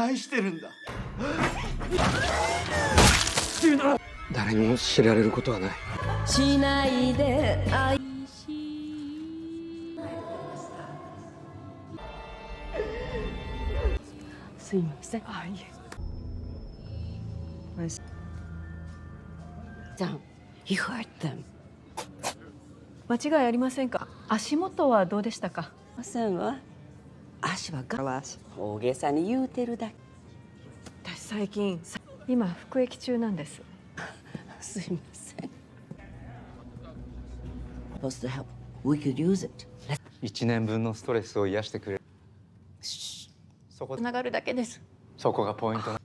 愛してるんだ。誰にも知られることはない。しないで愛すいません。あ、いえ。John, you hurt them. 間違いありませんか。足元はどうでしたか。ませんわ。足は大げさに言うてるだけ。私最近今服役中なんです。すいません。Supposed to help. We could use it. 1年分のストレスを癒してくれる。つながるだけです。そこがポイントな。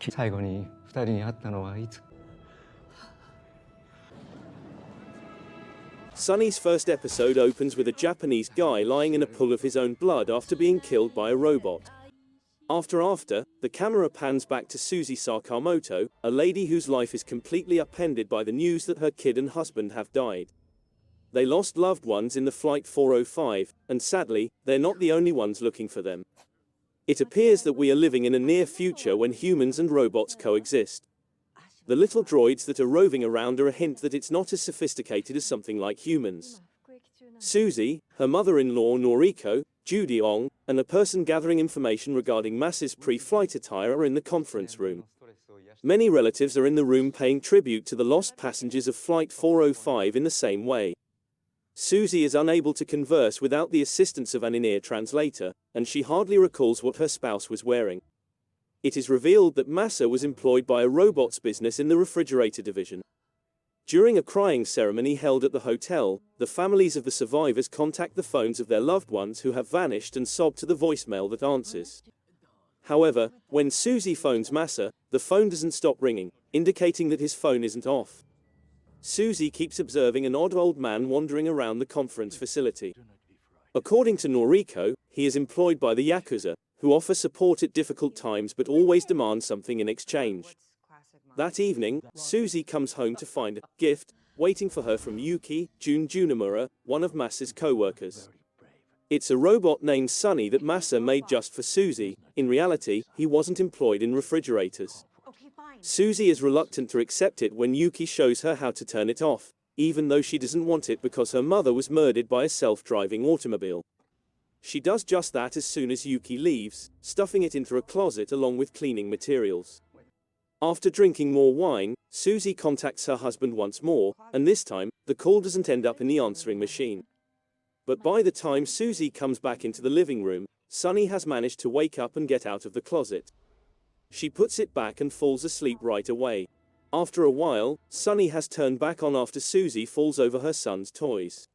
最後に2人に会ったのはいつ？ Sunny's first episode opens with a Japanese guy lying in a pool of his own blood after being killed by a robot. After, the camera pans back to Susie Sakamoto, a lady whose life is completely upended by the news that her kid and husband have died. They lost loved ones in the Flight 405, and sadly, they're not the only ones looking for them. It appears that we are living in a near future when humans and robots coexist. The little droids that are roving around are a hint that it's not as sophisticated as something like humans. Susie, her mother-in-law Noriko, Judy Ong, and a person gathering information regarding Mass's pre-flight attire are in the conference room. Many relatives are in the room paying tribute to the lost passengers of Flight 405 in the same way. Susie is unable to converse without the assistance of an in-ear translator, and she hardly recalls what her spouse was wearing. It is revealed that Massa was employed by a robots business in the refrigerator division. During a crying ceremony held at the hotel, the families of the survivors contact the phones of their loved ones who have vanished and sob to the voicemail that answers. However, when Susie phones Massa, the phone doesn't stop ringing, indicating that his phone isn't off. Susie keeps observing an odd old man wandering around the conference facility. According to Noriko, he is employed by the Yakuza, who offer support at difficult times but always demand something in exchange. That evening, Susie comes home to find a gift waiting for her from Yuki Jun Junimura, one of Massa's co-workers. It's a robot named Sunny that Massa made just for Susie. In reality, he wasn't employed in refrigerators. Susie is reluctant to accept it when Yuki shows her how to turn it off, even though she doesn't want it because her mother was murdered by a self-driving automobile. She does just that as soon as Yuki leaves, stuffing it into a closet along with cleaning materials. After drinking more wine, Susie contacts her husband once more, and this time, the call doesn't end up in the answering machine. But by the time Susie comes back into the living room, Sunny has managed to wake up and get out of the closet. She puts it back and falls asleep right away. After a while, Sunny has turned back on after Susie falls over her son's toys.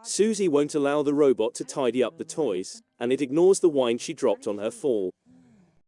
Susie won't allow the robot to tidy up the toys, and it ignores the wine she dropped on her fall.